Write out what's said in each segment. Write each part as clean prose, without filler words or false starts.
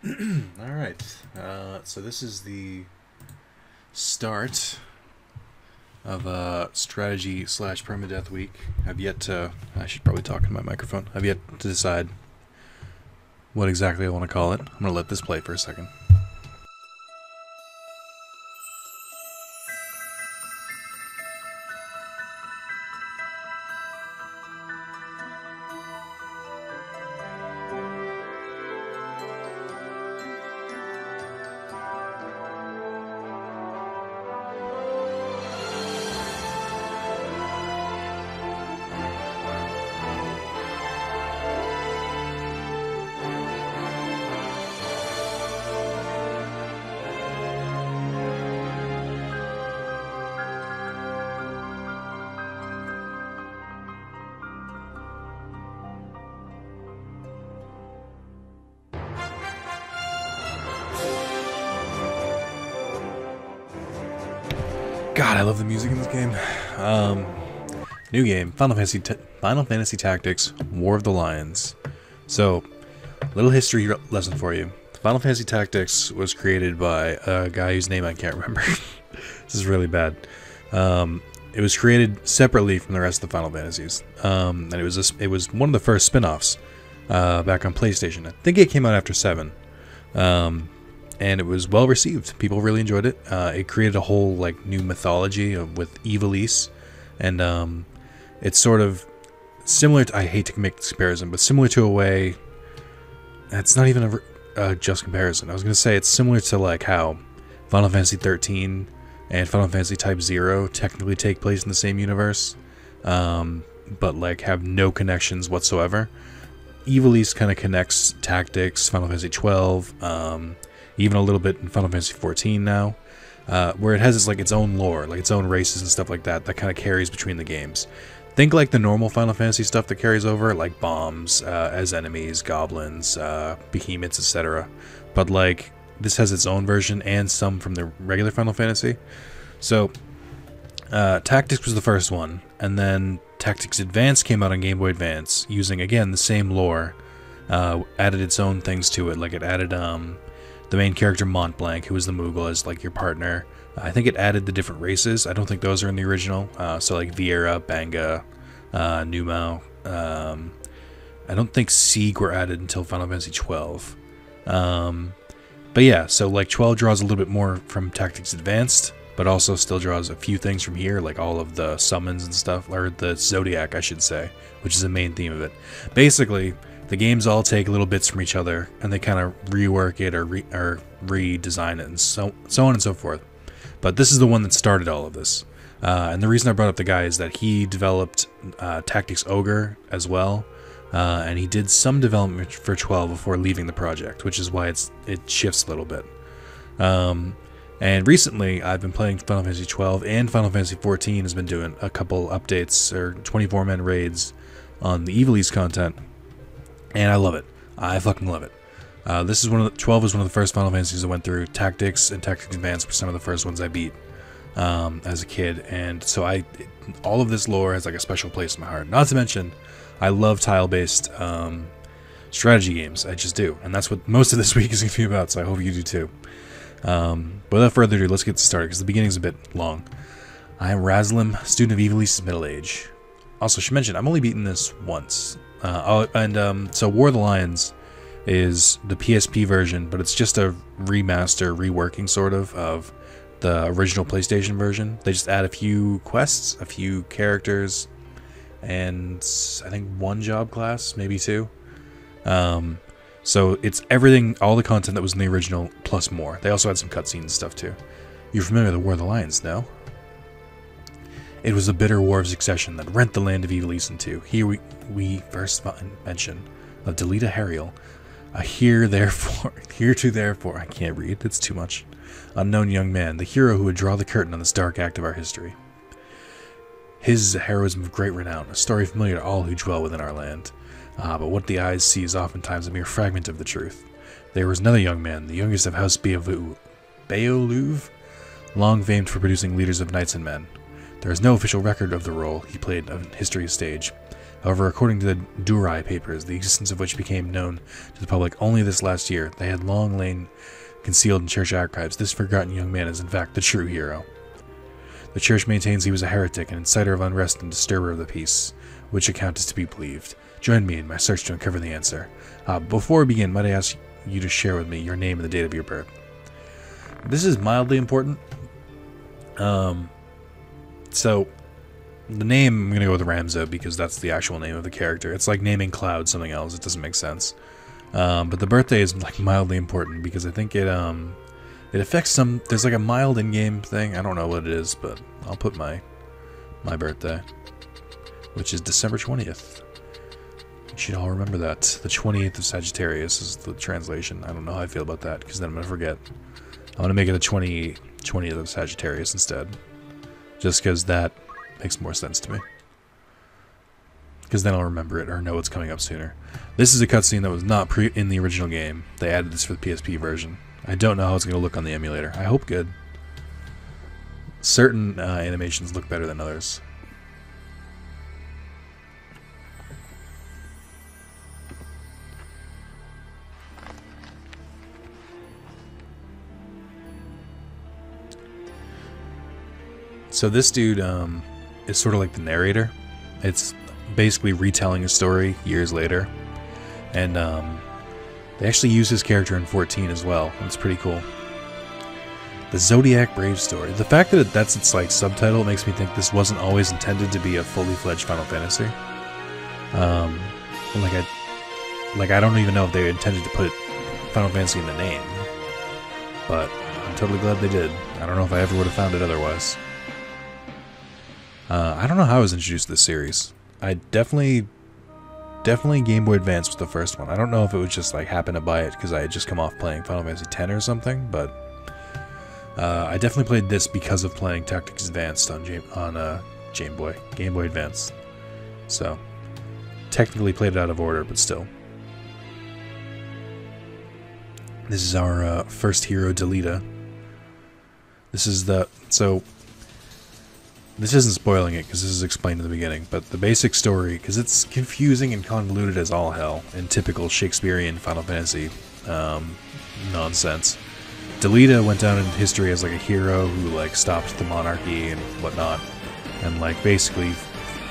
Alright, so this is the start of strategy slash permadeath week. I've yet to, I should probably talk in my microphone. I've yet to decide what exactly I want to call it. I'm going to let this play for a second. God, I love the music in this game. New game, Final Fantasy Tactics, War of the Lions. So, little history lesson for you. Final Fantasy Tactics was created by a guy whose name I can't remember. This is really bad. It was created separately from the rest of the Final Fantasies, and it was one of the first spin-offs back on PlayStation. I think it came out after 7. And it was well received. People really enjoyed it. It created a whole new mythology with Zalis, and it's sort of similar to, I hate to make this comparison, but similar to a way. It's not even a just comparison. I was gonna say it's similar to how Final Fantasy 13 and Final Fantasy Type 0 technically take place in the same universe, but have no connections whatsoever. Ivalice kind of connects Tactics, Final Fantasy 12. Even a little bit in Final Fantasy 14 now, where it has its own lore, its own races and stuff like that kind of carries between the games. Think like the normal Final Fantasy stuff that carries over, like bombs as enemies, goblins, behemoths, etc. But this has its own version and some from the regular Final Fantasy. So Tactics was the first one, and then Tactics Advance came out on Game Boy Advance using, again, the same lore, added its own things to it. It added the main character Mont Blanc, who was the Moogle, as your partner. I think it added the different races. I don't think those are in the original. So Viera, Banga, Numao. I don't think Sieg were added until Final Fantasy 12. But yeah, so 12 draws a little bit more from Tactics Advanced, but also still draws a few things from here, all of the summons and stuff, or the Zodiac, I should say, which is the main theme of it. Basically, the games all take little bits from each other, and they kind of rework it or redesign it, and so on and so forth. But this is the one that started all of this. And the reason I brought up the guy is that he developed Tactics Ogre as well, and he did some development for 12 before leaving the project, which is why it shifts a little bit. And recently, I've been playing Final Fantasy 12, and Final Fantasy 14 has been doing a couple updates or 24-man raids on the Ivalice content. And I love it. I fucking love it. 12 was one of the first Final Fantasies I went through. Tactics and Tactics Advance were some of the first ones I beat as a kid. And so all of this lore has a special place in my heart. Not to mention, I love tile-based strategy games. I just do. And that's what most of this week is going to be about, so I hope you do too. But without further ado, let's get started, because the beginning's a bit long. I am Razlim, student of Ivalice's middle age. Also, I should mention, I've only beaten this once. So War of the Lions is the PSP version, but it's just a remaster, reworking sort of the original PlayStation version. They just add a few quests, a few characters, and I think one job class, maybe 2. So it's everything, all the content that was in the original, plus more. They also had some cutscenes and stuff too. You're familiar with the War of the Lions, no? It was a bitter war of succession that rent the land of Ivalice in two. Here we first find mention of Delita Hariel, a heretofore, I can't read, it's too much, unknown young man, the hero who would draw the curtain on this dark act of our history. His is a heroism of great renown, a story familiar to all who dwell within our land. But what the eyes see is oftentimes a mere fragment of the truth. There was another young man, the youngest of House Beowulf, long famed for producing leaders of knights and men. There is no official record of the role he played on history's stage. However, according to the Durai papers, the existence of which became known to the public only this last year, they had long lain concealed in church archives. This forgotten young man is in fact the true hero. The church maintains he was a heretic, an inciter of unrest and disturber of the peace, which account is to be believed. Join me in my search to uncover the answer. Before we begin, might I ask you to share with me your name and the date of your birth? This is mildly important. So, the name, I'm going to go with Ramza because that's the actual name of the character. It's like naming Cloud something else. It doesn't make sense. But the birthday is like mildly important because I think it affects some... There's like a mild in-game thing. I don't know what it is, but I'll put my birthday, which is December 20th. You should all remember that. The 28th of Sagittarius is the translation. I don't know how I feel about that because then I'm going to forget. I'm going to make it the 20th of Sagittarius instead. Just because that makes more sense to me. Because then I'll remember it or know what's coming up sooner. This is a cutscene that was not in the original game. They added this for the PSP version. I don't know how it's going to look on the emulator. I hope good. Certain animations look better than others. So this dude is sort of like the narrator. It's basically retelling a story years later. And they actually use his character in 14 as well. It's pretty cool. The Zodiac Brave story. The fact that that's its like subtitle makes me think this wasn't always intended to be a fully fledged Final Fantasy. I don't even know if they intended to put Final Fantasy in the name. But I'm totally glad they did. I don't know if I ever would have found it otherwise. I don't know how I was introduced to this series. I definitely Game Boy Advance was the first one. I don't know if it was just like happened to buy it because I had just come off playing Final Fantasy X or something, but I definitely played this because of playing Tactics Advanced on Game Boy Advance. So technically played it out of order, but still. This is our first hero, Delita. This is this isn't spoiling it because this is explained in the beginning, but the basic story, because it's confusing and convoluted as all hell in typical Shakespearean Final Fantasy nonsense. Delita went down in history as like a hero who like stopped the monarchy and whatnot, and like basically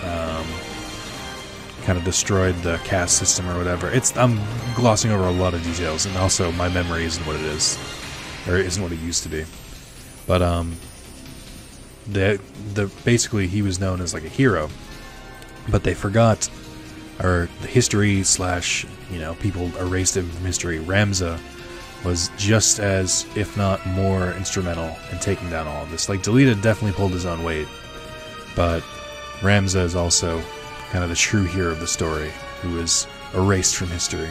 kind of destroyed the caste system or whatever. I'm glossing over a lot of details, and also my memory isn't what it is, or isn't what it used to be. But basically he was known as like a hero, but they forgot, or the history / people erased him from history. Ramza was just as, if not more, instrumental in taking down all of this. Like, Delita definitely pulled his own weight, but Ramza is also kind of the true hero of the story, who is erased from history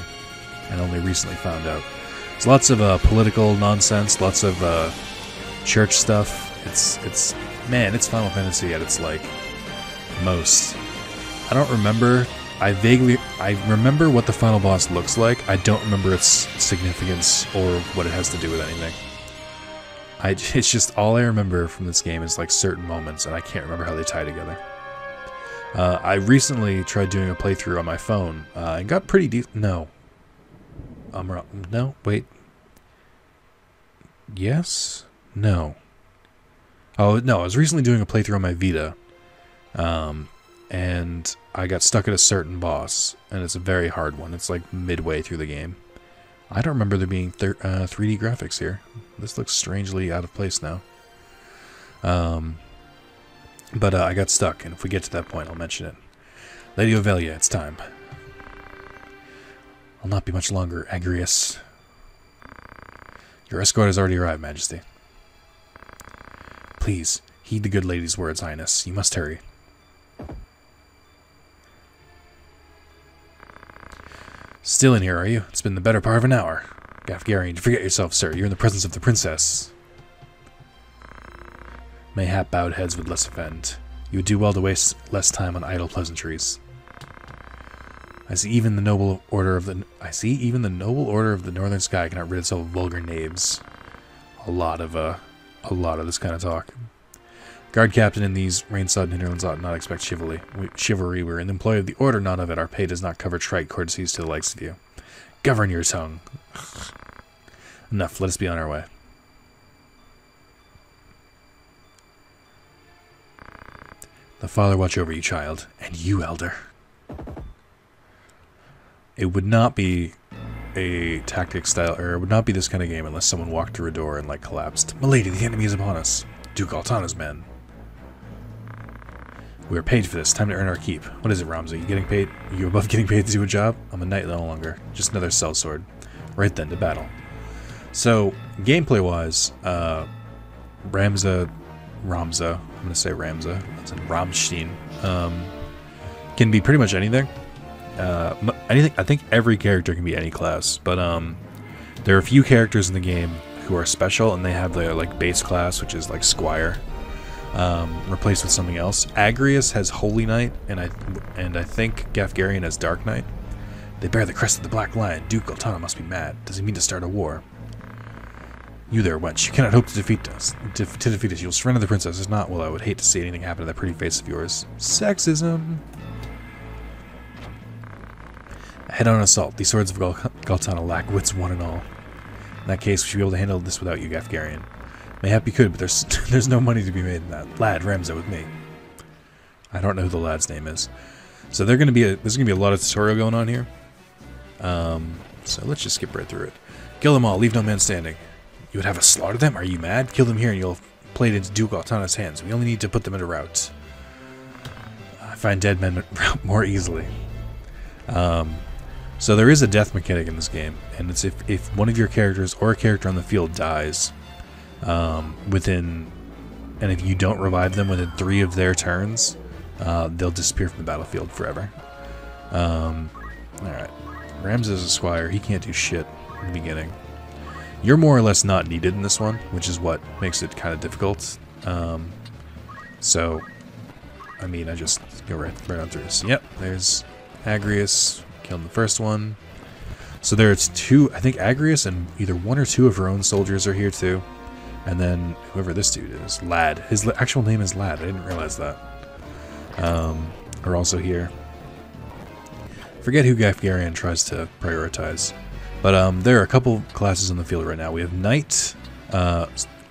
and only recently found out. There's lots of political nonsense, lots of church stuff. It's Final Fantasy at its like most. I don't remember. I remember what the final boss looks like. I don't remember its significance or what it has to do with anything. It's just all I remember from this game is like certain moments, and I can't remember how they tie together. I recently tried doing a playthrough on my phone and got pretty deep. No, I'm wrong. No, wait. Yes. No. Oh, no, I was recently doing a playthrough on my Vita, and I got stuck at a certain boss, and it's a very hard one. It's like midway through the game. I don't remember there being 3D graphics here. This looks strangely out of place now. But I got stuck, and if we get to that point, I'll mention it. Lady Ovelia, it's time. I'll not be much longer, Agrius. Your escort has already arrived, Majesty. Please, heed the good lady's words, Highness. You must hurry. Still in here, are you? It's been the better part of an hour. Gafgarian, forget yourself, sir. You're in the presence of the princess. Mayhap bowed heads would less offend. You would do well to waste less time on idle pleasantries. I see even the noble order of the Northern Sky cannot rid itself of vulgar knaves. A lot of this kind of talk. Guard captain in these rain-sodden hinterlands ought not expect chivalry. We're in the employ of the order, none of it. Our pay does not cover trite courtesies to the likes of you. Govern your tongue. Enough, let us be on our way. The Father watch over you, child, and you, elder. It would not be a tactic style, or it would not be this kind of game unless someone walked through a door and, like, collapsed. Milady, the enemy is upon us. Duke Altana's men. We are paid for this. Time to earn our keep. What is it, Ramza? You getting paid? Are you above getting paid to do a job? I'm a knight no longer. Just another sellsword. Right then, to battle. So, gameplay-wise, Ramza, I'm going to say Ramza, that's in Rammstein, can be pretty much anything. Anything. I think every character can be any class, but there are a few characters in the game who are special, and they have their like base class, which is like Squire, replaced with something else. Agrius has Holy Knight, and I think Gafgarian has Dark Knight. They bear the crest of the Black Lion. Duke Altana must be mad. Does he mean to start a war? You there, wench. You cannot hope to defeat us. To defeat us, you'll surrender the princess. If not, well, I would hate to see anything happen to that pretty face of yours. Sexism. A head-on assault. These swords of Galtana lack wits one and all. In that case, we should be able to handle this without you, Gafgarian. Mayhap you could, but there's no money to be made in that. Lad, Ramza with me. I don't know who the lad's name is. So there's gonna be a lot of tutorial going on here. So let's just skip right through it. Kill them all. Leave no man standing. You would have us slaughter them? Are you mad? Kill them here and you'll play it into Duke Altana's hands. We only need to put them into route. I find dead men more easily. So there is a death mechanic in this game, and it's if one of your characters or a character on the field dies and if you don't revive them within 3 of their turns, they'll disappear from the battlefield forever. Alright. Rams is a squire. He can't do shit in the beginning. You're more or less not needed in this one, which is what makes it kind of difficult. So, I mean, I just go right on through this. Yep, there's Agrius. Killed the first one. So there's 2, I think Agrius and either 1 or 2 of her own soldiers are here too. And then whoever this dude is, Lad. His actual name is Lad. I didn't realize that. Are also here. Forget who Gafgarian tries to prioritize. But there are a couple classes on the field right now. We have Knight,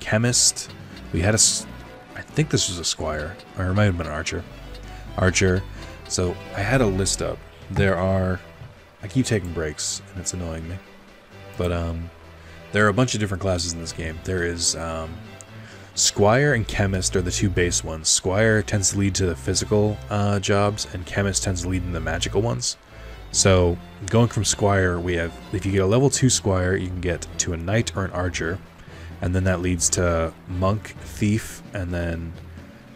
Chemist. We had I think this was a Squire, or it might have been an Archer. Archer. So I had a list up. There are, I keep taking breaks, and it's annoying me. But there are a bunch of different classes in this game. There is Squire and Chemist are the 2 base ones. Squire tends to lead to the physical jobs, and Chemist tends to lead in the magical ones. So, going from Squire, we have, if you get a level 2 Squire, you can get to a Knight or an Archer, and then that leads to Monk, Thief, and then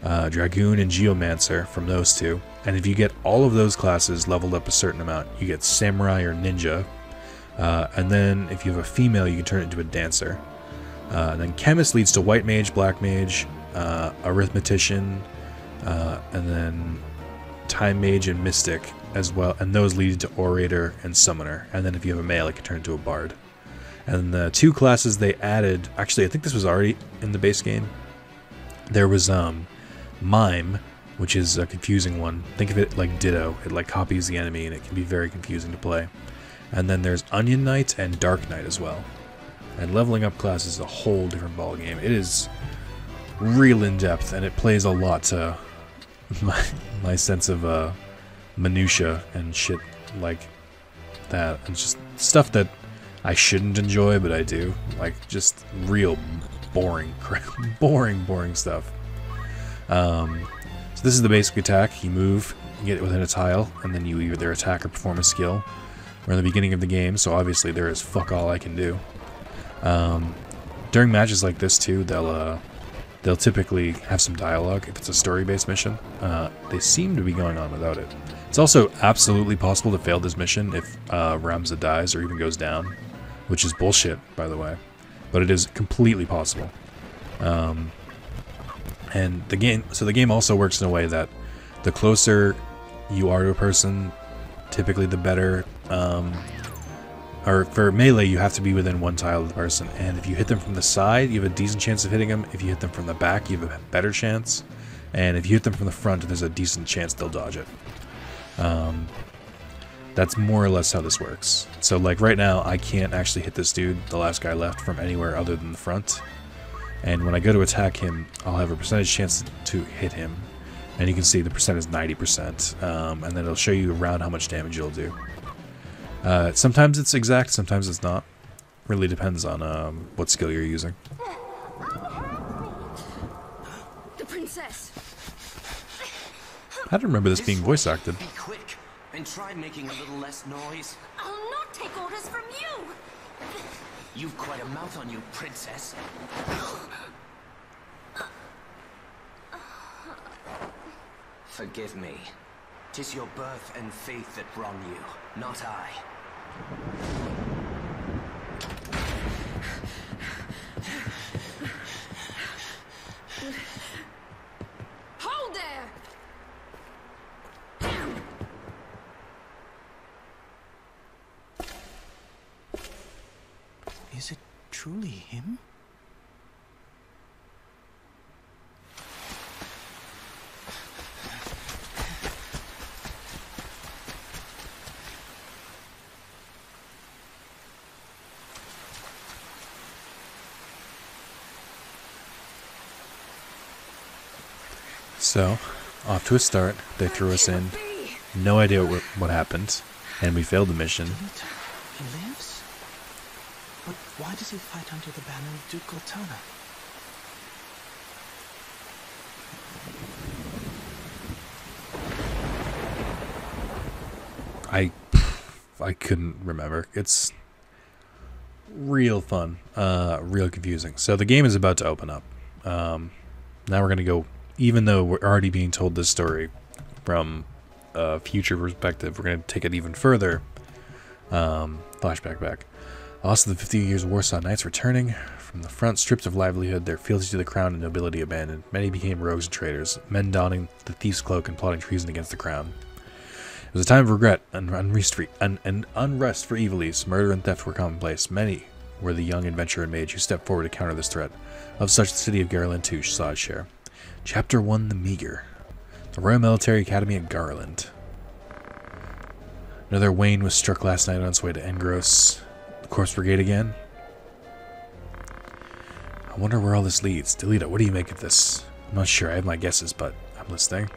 Dragoon and Geomancer from those 2. And if you get all of those classes leveled up a certain amount, you get Samurai or Ninja, and then if you have a female, you can turn it into a Dancer. And then Chemist leads to White Mage, Black Mage, Arithmetician, and then Time Mage and Mystic as well, and those lead to Orator and Summoner. And then if you have a male, it can turn into a Bard. And the 2 classes they added, actually I think this was already in the base game. There was Mime, which is a confusing one. Think of it like Ditto. It like copies the enemy and it can be very confusing to play. And then there's Onion Knight and Dark Knight as well. And leveling up class is a whole different ballgame. It is real in-depth, and it plays a lot to my sense of minutia and shit like that. And just stuff that I shouldn't enjoy, but I do. Like, just real boring stuff. So this is the basic attack. You move, you get it within a tile, and then you either attack or perform a skill. We're in the beginning of the game, so obviously there is fuck all I can do. During matches like this too, they'll typically have some dialogue if it's a story-based mission. They seem to be going on without it. It's also absolutely possible to fail this mission if Ramza dies or even goes down, which is bullshit, by the way. But it is completely possible. And the game also works in a way that the closer you are to a person, typically the better or for melee, you have to be within 1 tile of the person. And if you hit them from the side, you have a decent chance of hitting them. If you hit them from the back, you have a better chance. And if you hit them from the front, there's a decent chance they'll dodge it. That's more or less how this works. So like right now, I can't actually hit this dude, the last guy left, from anywhere other than the front. And when I go to attack him, I'll have a percentage chance to hit him. And you can see the percent is 90%. And then it'll show you around how much damage it'll do. Sometimes it's exact, sometimes it's not. Really depends on what skill you're using. The princess. I don't remember this being voice acted. Be quick and try making a little less noise. I'll not take orders from you. You've quite a mouth on you, princess. Forgive me. 'Tis your birth and faith that wrong you, not I. Hold there. Is it truly him? So, off to a start, they threw us in. No idea what happened, and we failed the mission. He lives? But why does he fight under the banner of Duke Goltona? I couldn't remember. It's real fun, real confusing. So the game is about to open up. Now we're going to go, even though we're already being told this story from a future perspective, we're going to take it even further. Flashback back. Also, the 50 years of Warsaw Knights returning from the front, stripped of livelihood, their fealty to the crown and nobility abandoned. Many became rogues and traitors, men donning the thief's cloak and plotting treason against the crown. It was a time of regret and unrest for Evilise. Murder and theft were commonplace. Many were the young adventurer and mage who stepped forward to counter this threat. Of such, the city of Garland too saw its share. Chapter 1: The Meager. The Royal Military Academy at Garland. Another Wayne was struck last night on its way to Engros. The Corpse Brigade again. I wonder where all this leads. Delita, what do you make of this? I'm not sure. I have my guesses, but I'm listening.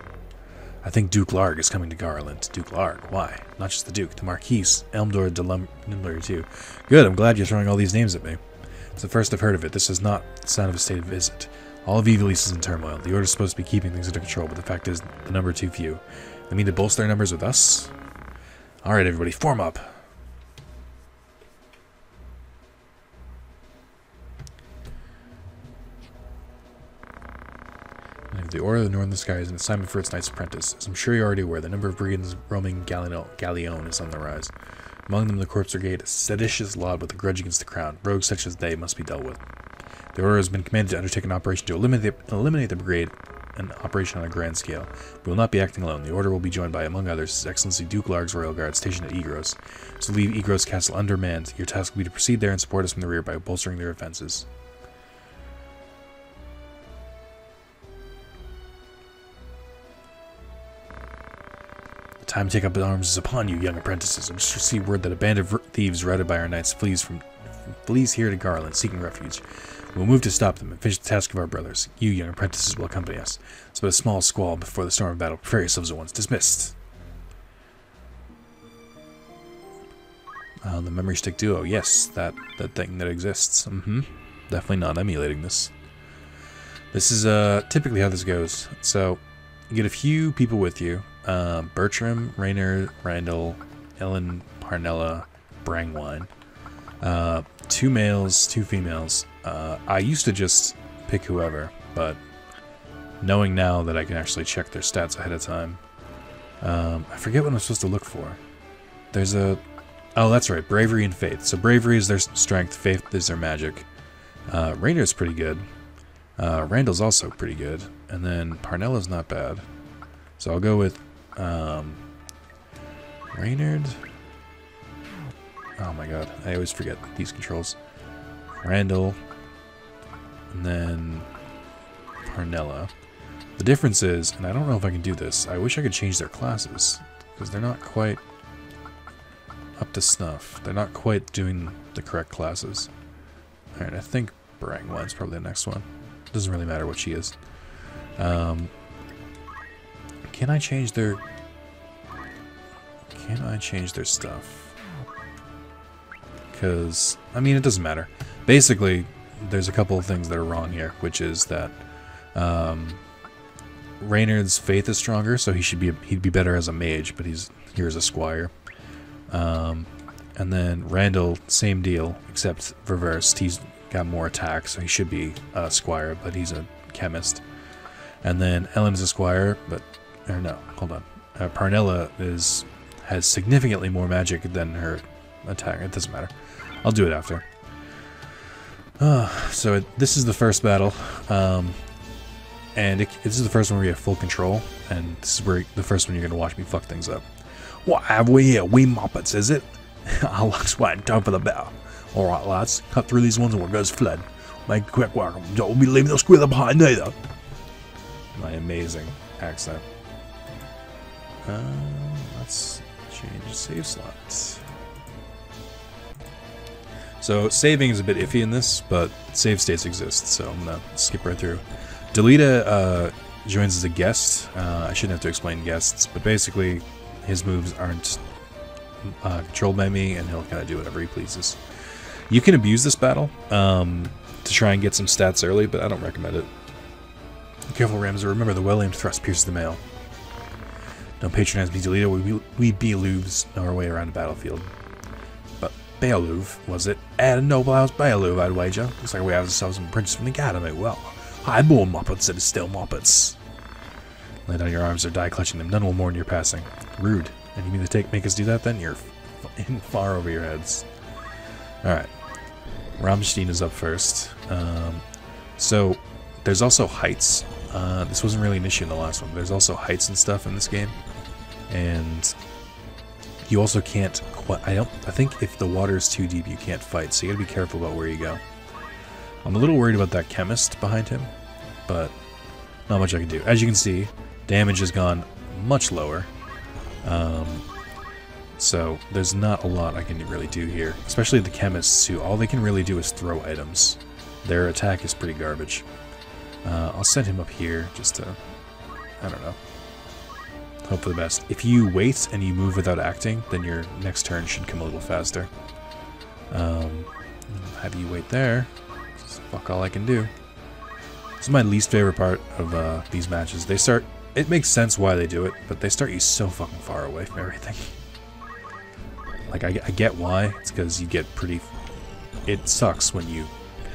I think Duke Larg is coming to Garland. Duke Larg? Why? Not just the Duke. The Marquise. Elmdor de Nimbler too. Good, I'm glad you're throwing all these names at me. It's the first I've heard of it. This is not the sign of a state of visit. All of Evilise is in turmoil. The Order's supposed to be keeping things under control, but the fact is, the number are too few. They mean to bolster their numbers with us? Alright, everybody, form up. The Order of the Northern Sky is an assignment for its Knights Apprentice. As I'm sure you're already aware, the number of brigands roaming Galleon is on the rise. Among them, the Corpse Brigade, a seditious lot with a grudge against the crown. Rogues such as they must be dealt with. The Order has been commanded to undertake an operation to eliminate the brigade, an operation on a grand scale. We will not be acting alone. The Order will be joined by, among others, His Excellency Duke Larg's Royal Guard, stationed at Egros. So leave Egros Castle undermanned. Your task will be to proceed there and support us from the rear by bolstering their defenses. Time to take up arms is upon you, young apprentices. I just received word that a band of thieves routed by our knights flees here to Garland, seeking refuge. We will move to stop them and finish the task of our brothers. You, young apprentices, will accompany us. It's but a small squall before the storm of battle. Prepare yourselves at once. Dismissed. The memory stick duo. Yes, that thing that exists. Definitely not emulating this. This is typically how this goes. So, you get a few people with you. Bertram, Raynor, Randall, Ellen, Parnella, Brangwine. 2 males, 2 females. I used to just pick whoever, but knowing now that I can actually check their stats ahead of time, I forget what I'm supposed to look for. There's a... Oh, that's right, bravery and faith. So bravery is their strength, faith is their magic. Raynor's pretty good. Randall's also pretty good. And then Parnella's not bad. So I'll go with Raynard Oh my god, I always forget these controls. Randall, and then Parnella. The difference is, and I don't know if I can do this, I wish I could change their classes, because they're not quite up to snuff. They're not quite doing the correct classes. Alright, I think Barangwa's probably the next one. Doesn't really matter what she is. Can I change their... Can I change their stuff? Because, I mean, it doesn't matter. Basically, there's a couple of things that are wrong here, which is that Reynard's faith is stronger, so he'd be better as a mage, but he's here as a squire. And then Randall, same deal, except reversed. He's got more attack, so he should be a squire, but he's a chemist. And then Ellen's a squire, but or no, hold on. Parnella has significantly more magic than her attack. It doesn't matter. I'll do it after. So this is the first battle, and this is the first one where we have full control, and this is where the first one you're gonna watch me fuck things up. What have we here? We Muppets, is it? I looks right, time for the battle. Alright lads, cut through these ones and we'll go flood. Make a quick work. Don't be leaving no squealer behind either. My amazing accent. Let's change save slots. So saving is a bit iffy in this, but save states exist, so I'm gonna skip right through. Delita joins as a guest. I shouldn't have to explain guests, but basically his moves aren't controlled by me, and he'll kind of do whatever he pleases. You can abuse this battle to try and get some stats early, but I don't recommend it. Careful, Ramsey. Remember, the well-aimed thrust pierces the mail. Don't patronize me, Delita. We Beelooves know our way around the battlefield. But Beeloof, was it? A noble house Beeloof, I'd wager. Looks like we have ourselves some princes from the academy. Well, highborn Muppets that is still Muppets. Lay down your arms or die clutching them. None will mourn your passing. Rude. And you mean to make us do that then? You're far over your heads. Alright. Rammstein is up first. So, there's also heights. This wasn't really an issue in the last one. There's also heights and stuff in this game. And you also can't quite... I think if the water is too deep, you can't fight. So you gotta be careful about where you go. I'm a little worried about that chemist behind him. But not much I can do. As you can see, damage has gone much lower. So there's not a lot I can really do here. Especially the chemists, who all they can really do is throw items. Their attack is pretty garbage. I'll send him up here just to, I don't know, hope for the best. If you wait and you move without acting, then your next turn should come a little faster. Have you wait there. That's fuck all I can do. This is my least favorite part of these matches. They start, it makes sense why they do it, but they start you so fucking far away from everything. Like, I get why. It's because you get pretty... It sucks when you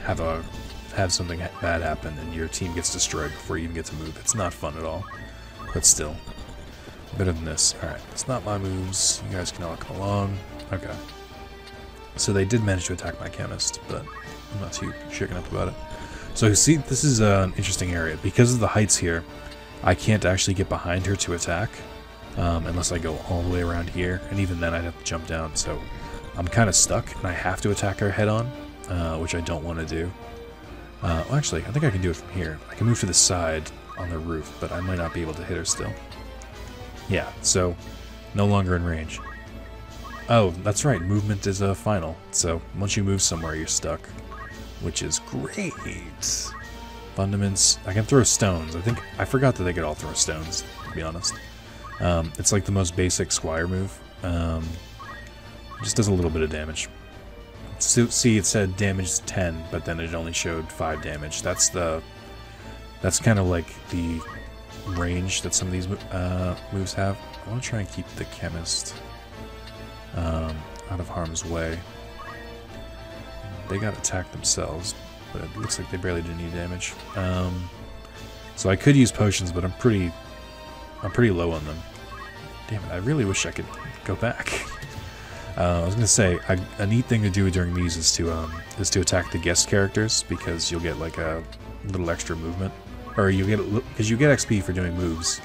have something bad happen and your team gets destroyed before you even get to move. It's not fun at all. But still. Better than this. Alright, it's not my moves. You guys can all come along. Okay. So they did manage to attack my chemist, but I'm not too shaken up about it. So see, this is an interesting area. Because of the heights here, I can't actually get behind her to attack. Unless I go all the way around here, and even then I'd have to jump down, so I'm kind of stuck, and I have to attack her head-on, which I don't want to do. Well, actually, I think I can do it from here. I can move to the side on the roof, but I might not be able to hit her still. Yeah, so no longer in range. Oh, that's right, movement is a final, so once you move somewhere, you're stuck, which is great. Fundaments, I can throw stones. I forgot that they could all throw stones, to be honest. It's like the most basic squire move. Just does a little bit of damage. So, see, it said damage 10, but then it only showed 5 damage. That's kind of like the range that some of these moves have. I want to try and keep the chemist out of harm's way. They got attacked themselves, but it looks like they barely did any damage. So I could use potions, but I'm pretty low on them. Damn it, I really wish I could go back. I was gonna say, a neat thing to do during these is to attack the guest characters, because you'll get like a little extra movement, or you get XP for doing moves,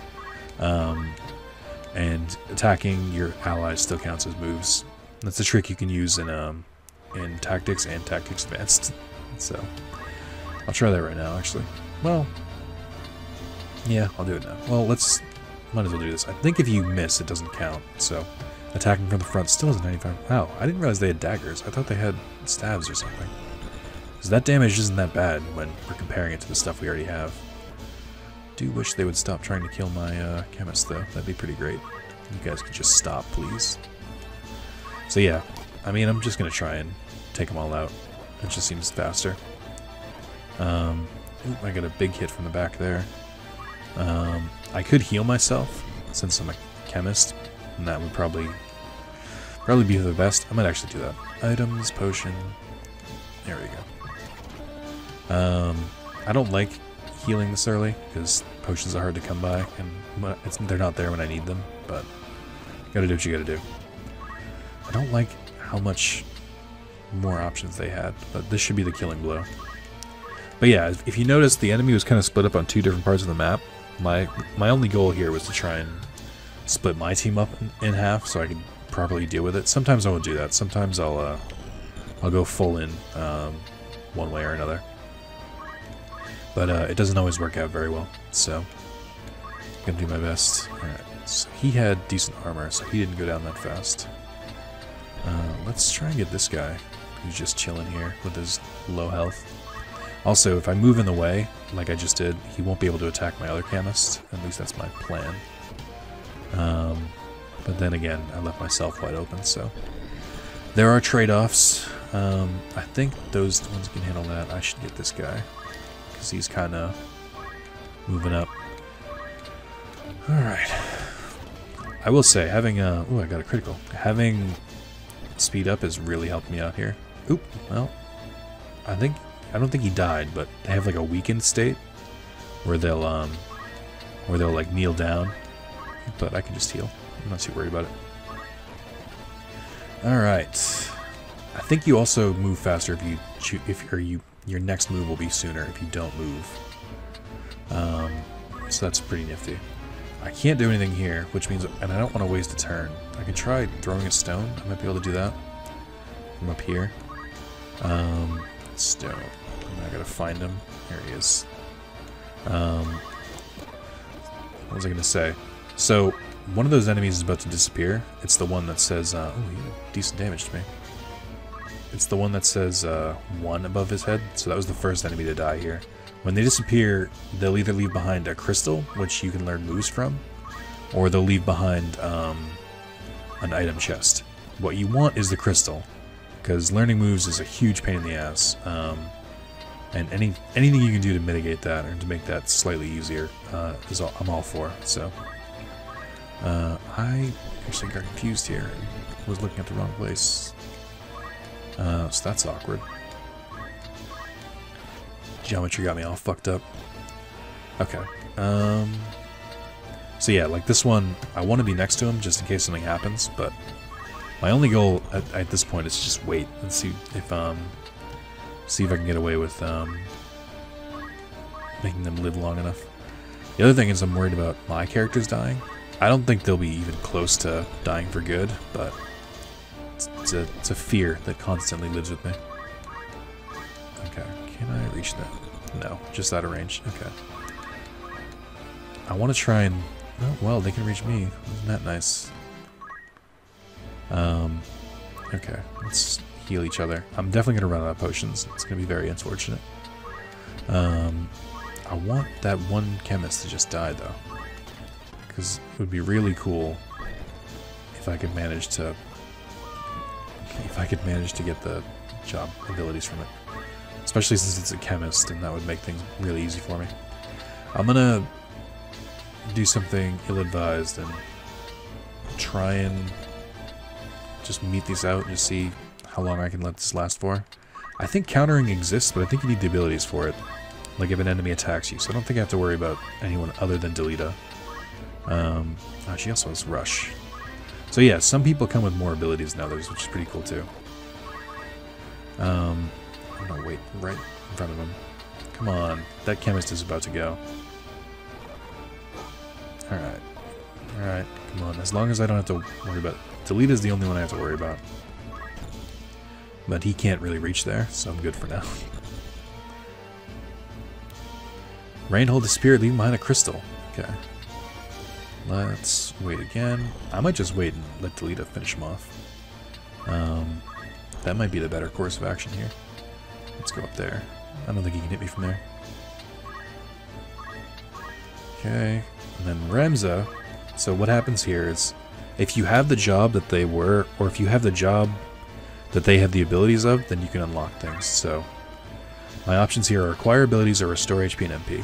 and attacking your allies still counts as moves. That's a trick you can use in Tactics and Tactics Advanced. So I'll try that right now, actually. Well, yeah, I'll do it now. Well, might as well do this. I think if you miss, it doesn't count. So attacking from the front still has a 95. Wow, I didn't realize they had daggers. I thought they had stabs or something. So that damage isn't that bad when we're comparing it to the stuff we already have. Do wish they would stop trying to kill my chemist, though. That'd be pretty great. You guys could just stop, please. So yeah, I mean, I'm just gonna try and take them all out. It just seems faster. Ooh, I got a big hit from the back there. I could heal myself since I'm a chemist, and that would probably be the best. I might actually do that. Items, potion. There we go. I don't like healing this early because potions are hard to come by, and they're not there when I need them. But you gotta do what you gotta do. I don't like how much more options they had, but this should be the killing blow. But yeah, if you notice, the enemy was kind of split up on 2 different parts of the map. My only goal here was to try and split my team up in half so I could properly deal with it. Sometimes I won't do that. Sometimes I'll go full in one way or another. But it doesn't always work out very well, so I'm gonna do my best. Alright, so he had decent armor, so he didn't go down that fast. Let's try and get this guy who's just chilling here with his low health. Also, if I move in the way, like I just did, he won't be able to attack my other chemist. At least that's my plan. But then again, I left myself wide open, so there are trade-offs. I think those ones can handle that. I should get this guy because he's kind of moving up. Alright. I will say, having ooh, I got a critical. Having speed up has really helped me out here. Oop, well, I don't think he died, but they have like a weakened state where they'll like kneel down, but I can just heal. I'm not too worried about it. Alright. I think you also move faster if you shoot, your next move will be sooner if you don't move. So that's pretty nifty. I can't do anything here, which means, and I don't want to waste a turn. I can try throwing a stone. I might be able to do that from up here. Stone. I gotta find him. There he is. What was I gonna say? So one of those enemies is about to disappear. It's the one that says, oh, he did decent damage to me. It's the one that says 1 above his head. So that was the first enemy to die here. When they disappear, they'll either leave behind a crystal, which you can learn moves from, or they'll leave behind an item chest. What you want is the crystal, because learning moves is a huge pain in the ass. And anything you can do to mitigate that or to make that slightly easier I'm all for. So I actually got confused here and was looking at the wrong place. So that's awkward. Geometry got me all fucked up. Okay. So yeah, like this one, I want to be next to him just in case something happens, but my only goal at this point is to just wait and see if I can get away with making them live long enough. The other thing is I'm worried about my characters dying. I don't think they'll be even close to dying for good, but it's a fear that constantly lives with me. Okay, can I reach that? No, just out of range. Okay. I want to try and... Oh, well, they can reach me. Isn't that nice? Okay, let's heal each other. I'm definitely going to run out of potions. It's going to be very unfortunate. I want that one chemist to just die, though. Because it would be really cool if I could manage to... get the job abilities from it. Especially since it's a chemist, and that would make things really easy for me. I'm gonna do something ill-advised and try and just meet these out and just see how long I can let this last for. I think countering exists, but I think you need the abilities for it. Like if an enemy attacks you, so I don't think I have to worry about anyone other than Delita. Oh, she also has Rush. So yeah, some people come with more abilities than others, which is pretty cool too. I'm gonna wait right in front of him. Come on, that chemist is about to go. Alright. Alright, come on. As long as I don't have to worry about... Delita's the only one I have to worry about. but he can't really reach there, so I'm good for now. Rainhold the Spirit, leaving behind a crystal. Okay. Let's wait again. I might just wait and let Delita finish him off. That might be the better course of action here. Let's go up there. I don't think he can hit me from there. Okay. And then Remza. So what happens here is, if you have the job that they were, or if you have the job that they have the abilities of, then you can unlock things. So my options here are acquire abilities or restore HP and MP.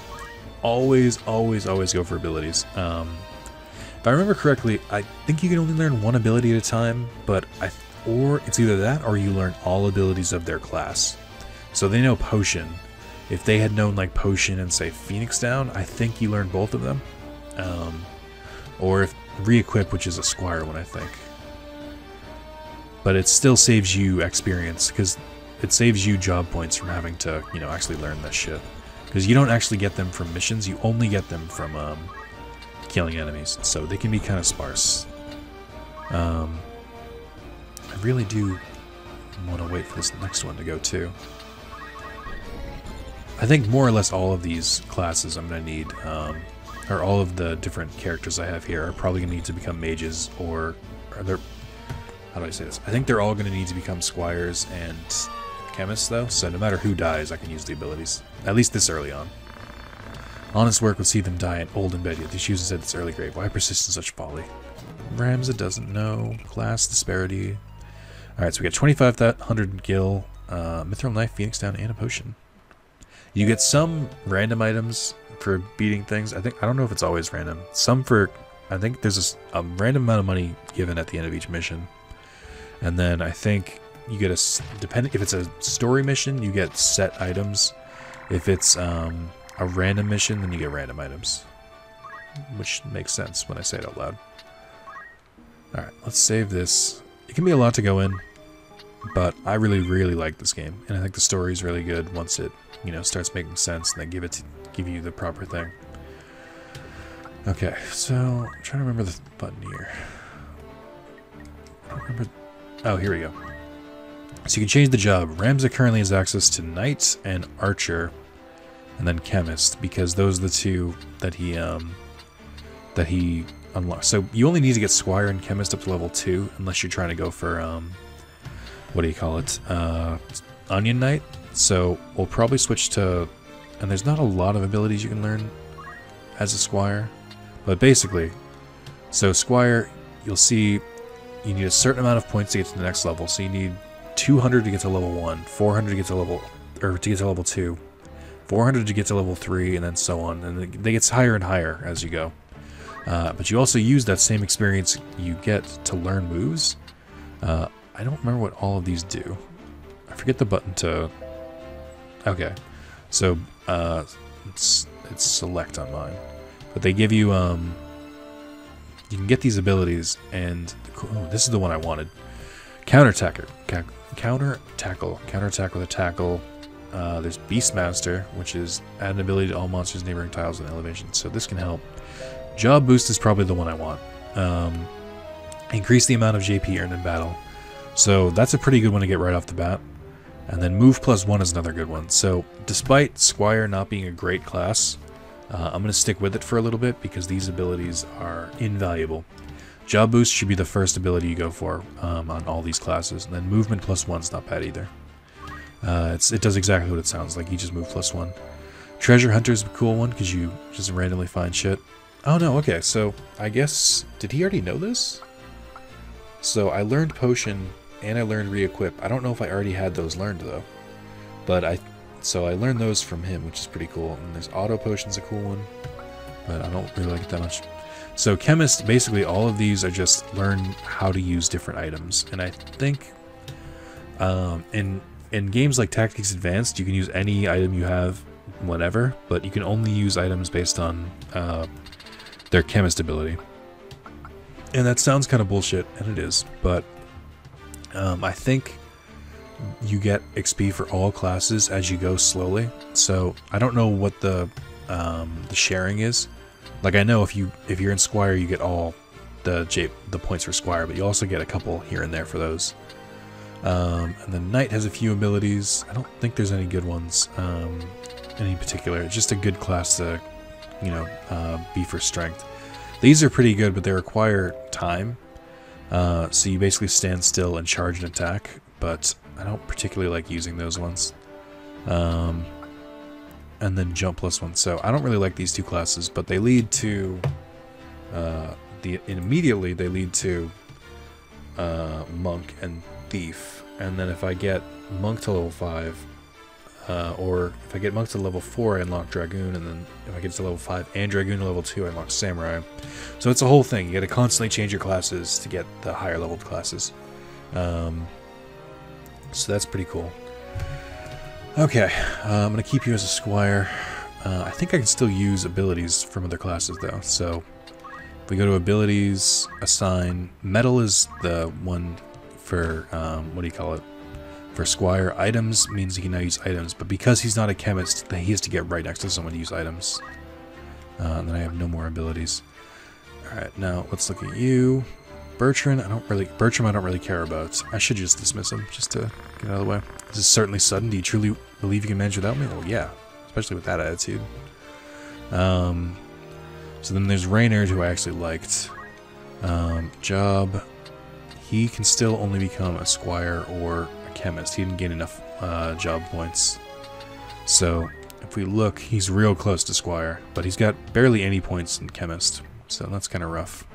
Always, always, always go for abilities. If I remember correctly, I think you can only learn one ability at a time, but or it's either that or you learn all abilities of their class. So they know Potion. If they had known like Potion and say Phoenix Down, I think you learn both of them. Or if Re-equip, which is a Squire one, I think. But it still saves you experience, because it saves you job points from having to, you know, actually learn this shit. Because you don't actually get them from missions, you only get them from killing enemies, so they can be kind of sparse. I really do want to wait for this next one to go too. I think more or less all of these classes I'm going to need, or all of the different characters I have here are probably going to need to become mages, or they're, how do I say this? I think they're all going to need to become squires and chemists though, so no matter who dies I can use the abilities, at least this early on. Honest work would see them die in old and bed, yet they choose instead this early grave. Why persist in such folly? Ramza doesn't know. Class disparity. Alright, so we got 2,500 gil, mithril knife, phoenix down, and a potion. You get some random items for beating things. I don't know if it's always random. Some for, I think there's a random amount of money given at the end of each mission. And then I think you get if it's a story mission, you get set items. If it's a random mission, then you get random items. Which makes sense when I say it out loud. Alright, let's save this. It can be a lot to go in, but I really, really like this game. And I think the story is really good once it, you know, starts making sense and they give you the proper thing. Okay, so I'm trying to remember the button here. I don't remember. Oh, here we go. So you can change the job. Ramza currently has access to Knight and Archer, and then Chemist, because those are the two that he unlocks. So you only need to get Squire and Chemist up to level 2, unless you're trying to go for what do you call it? Onion Knight. So we'll probably switch to, and there's not a lot of abilities you can learn as a Squire, but basically, so Squire, you'll see you need a certain amount of points to get to the next level. So you need 200 to get to level 1, 400 to get to level, or to get to level 2, 400 to get to level 3, and then so on. And they get higher and higher as you go. But you also use that same experience you get to learn moves. I don't remember what all of these do. I forget the button to... Okay. So, it's select on mine. But they give you, you can get these abilities, and... Oh, this is the one I wanted. Counter tackle the tackle. There's Beastmaster, which is add an ability to all monsters, neighboring tiles, and elevation. So this can help. Job boost is probably the one I want. Increase the amount of JP earned in battle. So that's a pretty good one to get right off the bat. And then move +1 is another good one. So despite Squire not being a great class, I'm going to stick with it for a little bit because these abilities are invaluable. Job boost should be the first ability you go for on all these classes. And then movement +1 is not bad either. It does exactly what it sounds like. You just move +1. Treasure Hunter is a cool one because you just randomly find shit. Oh no, okay, so I guess, did he already know this? So I learned Potion and I learned Re-equip. I don't know if I already had those learned though. But so I learned those from him, which is pretty cool. And there's Auto Potion's a cool one, but I don't really like it that much. So Chemist, basically all of these are just learn how to use different items. And I think in games like Tactics Advanced, you can use any item you have, whatever, but you can only use items based on their Chemist ability. And that sounds kind of bullshit, and it is, but I think you get XP for all classes as you go slowly. So I don't know what the sharing is. Like I know if you're in Squire, you get all the points for Squire, but you also get a couple here and there for those. And then Knight has a few abilities. I don't think there's any good ones in particular. It's just a good class to, you know, be for strength. These are pretty good, but they require time. So you basically stand still and charge an attack, but I don't particularly like using those ones. And then jump +1. So I don't really like these two classes, but they lead to immediately they lead to Monk and Thief. And then if I get Monk to level 5, or if I get Monk to level 4, I unlock Dragoon, and then if I get to level 5 and Dragoon to level 2, I unlock Samurai. So it's a whole thing. You gotta constantly change your classes to get the higher leveled classes. So that's pretty cool. Okay, I'm gonna keep you as a squire. I think I can still use abilities from other classes though. So if we go to abilities, assign, metal is the one for, what do you call it? For squire. Items means he can now use items, but because he's not a chemist, he has to get right next to someone to use items. And then I have no more abilities. Alright, now let's look at you. Bertrand, I don't really care about. I should just dismiss him, just to get out of the way. This is certainly sudden. Do you truly believe you can manage without me? Well, yeah. Especially with that attitude. So then there's Reynard, who I actually liked. Job. He can still only become a squire or a chemist. He didn't gain enough job points. So if we look, he's real close to squire, but he's got barely any points in chemist. So that's kind of rough.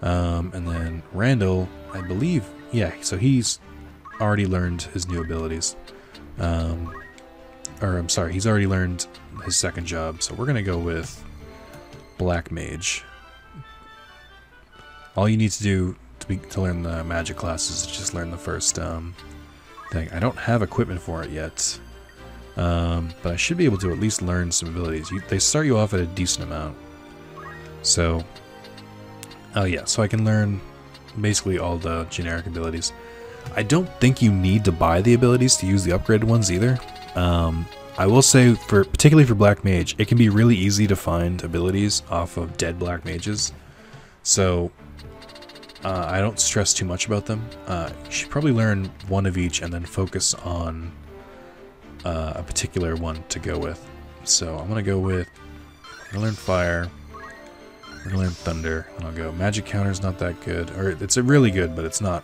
And then Randall, I believe, yeah, so he's already learned his new abilities. Or I'm sorry, he's already learned his second job, so we're going to go with Black Mage. All you need to do to learn the magic classes is just learn the first thing. I don't have equipment for it yet, but I should be able to at least learn some abilities. They start you off at a decent amount. So, oh yeah, so I can learn basically all the generic abilities. I don't think you need to buy the abilities to use the upgraded ones either. I will say, particularly for Black Mage, it can be really easy to find abilities off of dead Black Mages. So, I don't stress too much about them. You should probably learn one of each and then focus on a particular one to go with. So I'm going to learn Fire, I'm going to learn Thunder, and I'll go Magic Counter's not that good. Or it's really good, but it's not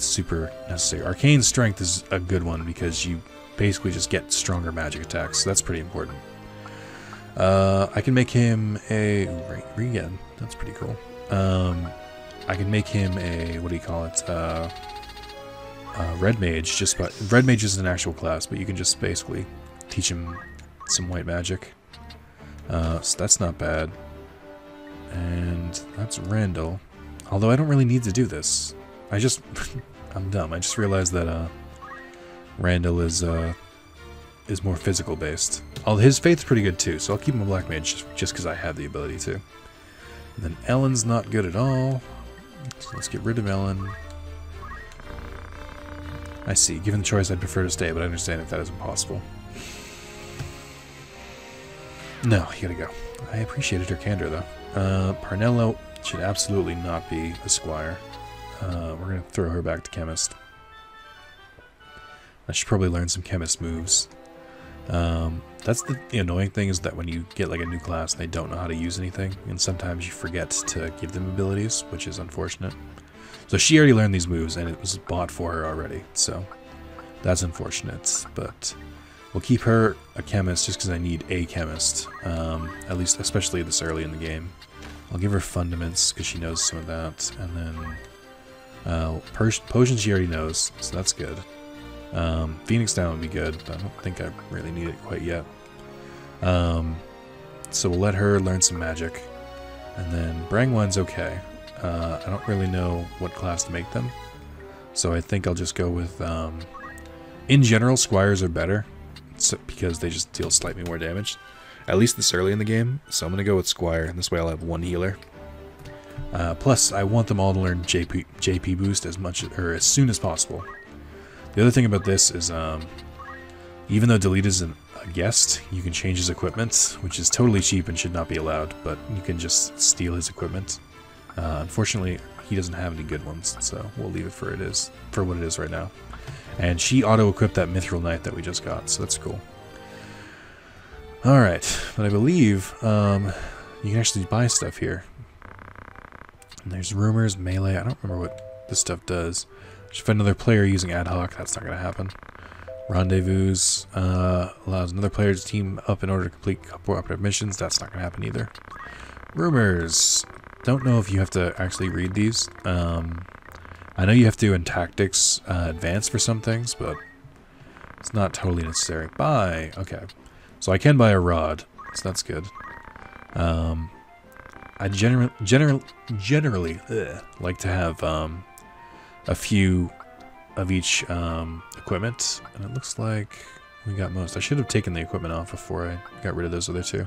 super necessary. Arcane Strength is a good one because you basically just get stronger magic attacks, so that's pretty important. I can make him a regen. That's pretty cool. I can make him a, what do you call it? Red Mage. Red Mage is an actual class, but you can just basically teach him some white magic. So that's not bad. And that's Randall. Although I don't really need to do this. I'm dumb. I just realized that Randall is more physical based. Although his faith's pretty good too, so I'll keep him a Black Mage just because I have the ability to. And then Ellen's not good at all. So let's get rid of Ellen. I see. Given the choice, I'd prefer to stay, but I understand if that is impossible. No, you gotta go. I appreciated her candor, though. Parnello should absolutely not be a squire. We're gonna throw her back to chemist. I should probably learn some chemist moves. That's the annoying thing, is that when you get like a new class, they don't know how to use anything, and sometimes you forget to give them abilities, which is unfortunate. So she already learned these moves, and it was bought for her already, so that's unfortunate. But we'll keep her a chemist just because I need a chemist, at least, especially this early in the game. I'll give her fundaments because she knows some of that, and then potions she already knows, so that's good. Phoenix Down would be good, but I don't think I really need it quite yet. So we'll let her learn some magic. And then Brangwen's okay. I don't really know what class to make them. So I think I'll just go with... in general, squires are better, because they just deal slightly more damage. At least this early in the game. So I'm going to go with squire, and this way I'll have one healer. Plus, I want them all to learn JP boost as soon as possible. The other thing about this is, even though Delete is a guest, you can change his equipment, which is totally cheap and should not be allowed, but you can just steal his equipment. Unfortunately, he doesn't have any good ones, so we'll leave it for what it is right now. And she auto-equipped that Mithril Knight that we just got, so that's cool. Alright, but I believe you can actually buy stuff here. And there's rumors, melee, I don't remember what this stuff does. Should find another player using ad hoc, that's not going to happen. Rendezvous allows another player to team up in order to complete cooperative missions, that's not going to happen either. Rumors, don't know if you have to actually read these. I know you have to in tactics advance for some things, but it's not totally necessary. Buy, okay. So I can buy a rod, so that's good. I generally like to have a few of each equipment, and it looks like we got most. I should have taken the equipment off before I got rid of those other two.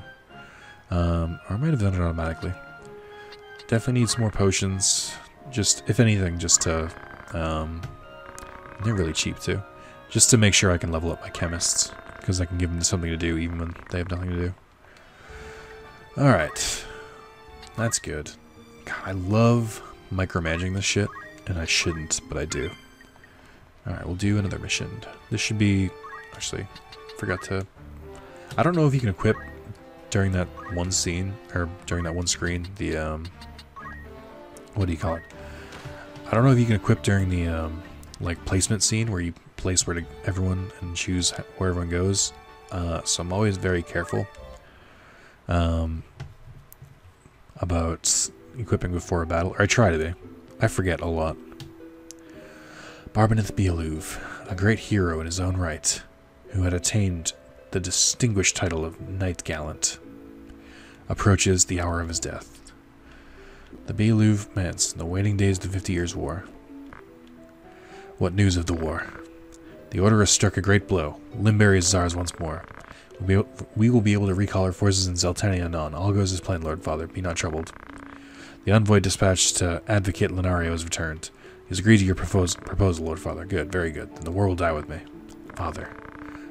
Or I might have done it automatically. Definitely need some more potions. Just, if anything, just to, they're really cheap too. Just to make sure I can level up my chemists, because I can give them something to do even when they have nothing to do. Alright. That's good. God, I love micromanaging this shit, and I shouldn't, but I do. Alright, we'll do another mission. This should be, actually, forgot to, I don't know if you can equip during that one scene, or during that one screen, the, what do you call it? I don't know if you can equip during the, like, placement scene where you place where to everyone and choose where everyone goes. So I'm always very careful about equipping before a battle. Or I try to be. I forget a lot. Barbenith Bealuv, a great hero in his own right, who had attained the distinguished title of Knight Gallant, approaches the hour of his death. The Bealuv Manse, in the waning days of the 50 Years' War. What news of the war? The Order has struck a great blow. Limberry is ours once more. We will be able to recall our forces in Zeltania anon. All goes as planned, Lord Father. Be not troubled. The envoy dispatched to Advocate Lenario has returned. He has agreed to your proposal, Lord Father. Good, very good. Then the war will die with me. Father.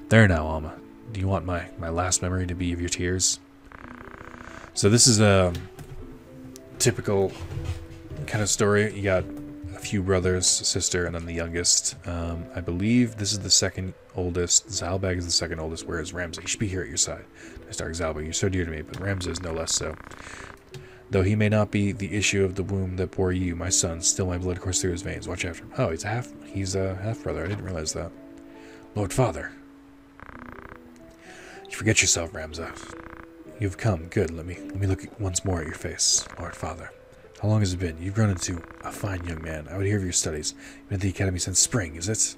There now, Alma. Do you want my last memory to be of your tears? So this is a typical kind of story. You got a few brothers, sister, and then the youngest. I believe this is the second oldest. Zalbag is the second oldest, whereas Ramza, he should be here at your side. I start Zalbag, you're so dear to me, but Ramza is no less so. Though he may not be the issue of the womb that bore you, my son, still my blood courses through his veins. Watch after him. Oh, he's a half brother. I didn't realize that. Lord Father. You forget yourself, Ramza. You've come. Good. Let me look once more at your face, Lord Father. How long has it been? You've grown into a fine young man. I would hear of your studies. You've been at the academy since spring, is it?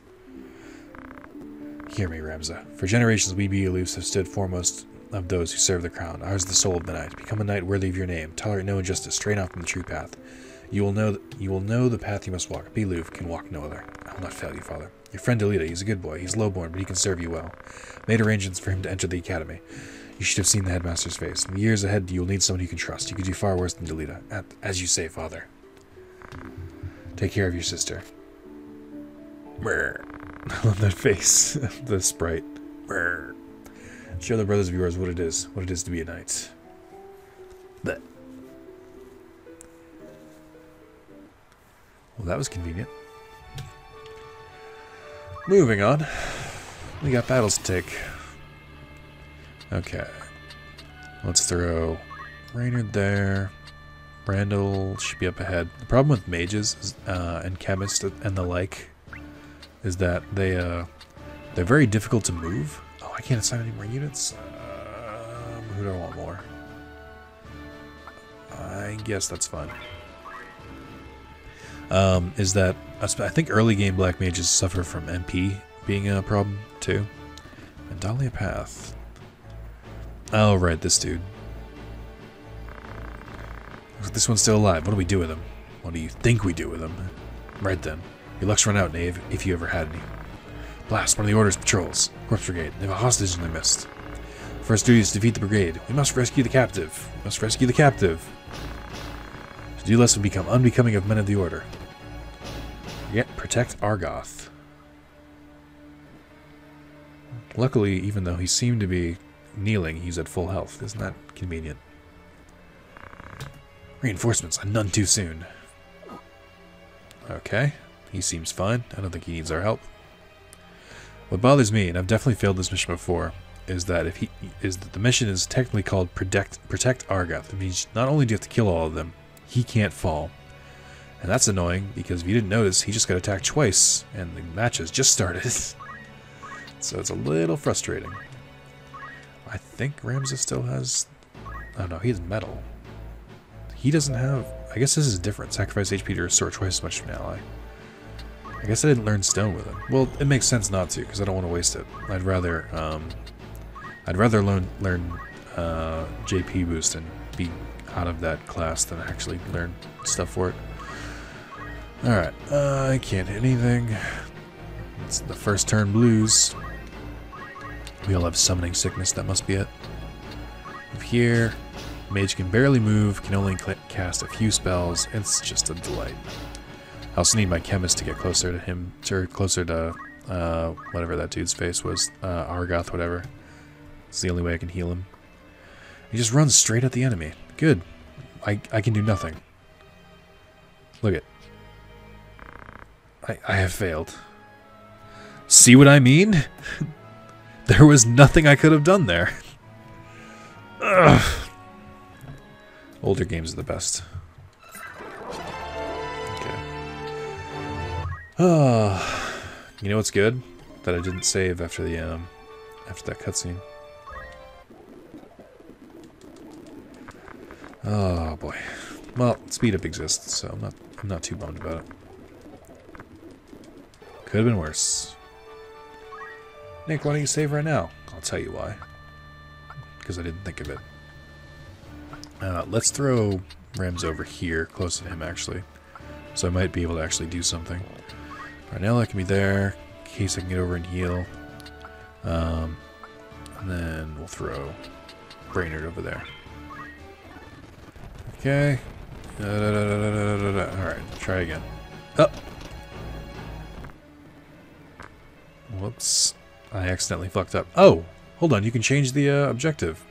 Hear me, Ramza. For generations we Bealufs have stood foremost of those who serve the crown. Ours is the soul of the knight. Become a knight worthy of your name. Tolerate no injustice. Strain off from the true path. You will know the path you must walk. Bealuf can walk no other. I will not fail you, Father. Your friend Delita, he's a good boy. He's lowborn, but he can serve you well. Made arrangements for him to enter the academy. You should have seen the headmaster's face. In the years ahead, you will need someone you can trust. You could do far worse than Delita. As you say, Father. Take care of your sister. Brr. I love that face. The sprite. Brr. Show the brothers of yours what it is to be a knight. But well, that was convenient. Moving on. We got battles to take. Okay. Let's throw Raynard there. Brandel should be up ahead. The problem with mages is, and chemists and the like is that they're very difficult to move. Oh, I can't assign any more units? Who do I want more? I guess that's fine. Is that I think early game black mages suffer from MP being a problem too. And Dahlia Path. Oh right, this dude. This one's still alive. What do we do with him? What do you think we do with him? Right then. Your luck's run out, knave, if you ever had any. Blast, one of the Order's patrols. Corpse Brigade. They have a hostage in their midst. First duty is to defeat the brigade. We must rescue the captive. We must rescue the captive. To do less would become unbecoming of men of the Order. Yet protect Argoth. Luckily, even though he seemed to be kneeling, he's at full health. Isn't that convenient? Reinforcements, and none too soon. Okay, he seems fine. I don't think he needs our help. What bothers me, and I've definitely failed this mission before, is that the mission is technically called Protect Argath. It means not only do you have to kill all of them, he can't fall. And that's annoying, because if you didn't notice, he just got attacked twice, and the match has just started. So it's a little frustrating. I think Ramza still has... Oh no, he has metal. He doesn't have... I guess this is different. Sacrifice HP to restore twice as much to an ally. I guess I didn't learn stone with him. Well, it makes sense not to, because I don't want to waste it. I'd rather learn JP boost and be out of that class than actually learn stuff for it. Alright, I can't hit anything. It's the first turn blues. We all have summoning sickness, that must be it. Up here, mage can barely move, can only cast a few spells. It's just a delight. I also need my chemist to get closer to him, or closer to whatever that dude's face was, Argoth, whatever. It's the only way I can heal him. He just runs straight at the enemy. Good. I can do nothing. Look it. I have failed. See what I mean? There was nothing I could have done there. Ugh. Older games are the best. Okay. You know what's good? That I didn't save after the after that cutscene. Oh boy. Well, speed up exists, so I'm not too bummed about it. Could have been worse. Nick, why don't you save right now? I'll tell you why. Because I didn't think of it. Let's throw Rams over here, close to him actually. So I might be able to actually do something. Rhinella can be there, in case I can get over and heal. And then we'll throw Brainerd over there. Okay. Alright, try again. Oh! Whoops. I accidentally fucked up. Oh! Hold on, you can change the objective.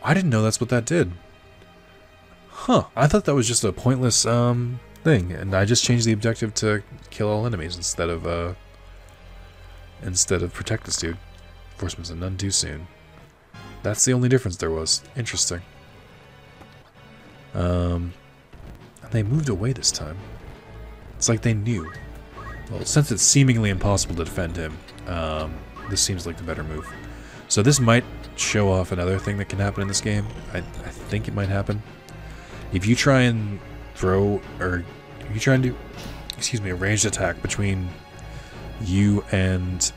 I didn't know that's what that did. Huh. I thought that was just a pointless thing, and I just changed the objective to kill all enemies instead of protect this dude. Enforcement's a none too soon. That's the only difference there was. Interesting. And they moved away this time. It's like they knew. Well, since it's seemingly impossible to defend him, this seems like the better move. So this might show off another thing that can happen in this game. I think it might happen. If you try and throw, or if you try and do, excuse me, a ranged attack between you and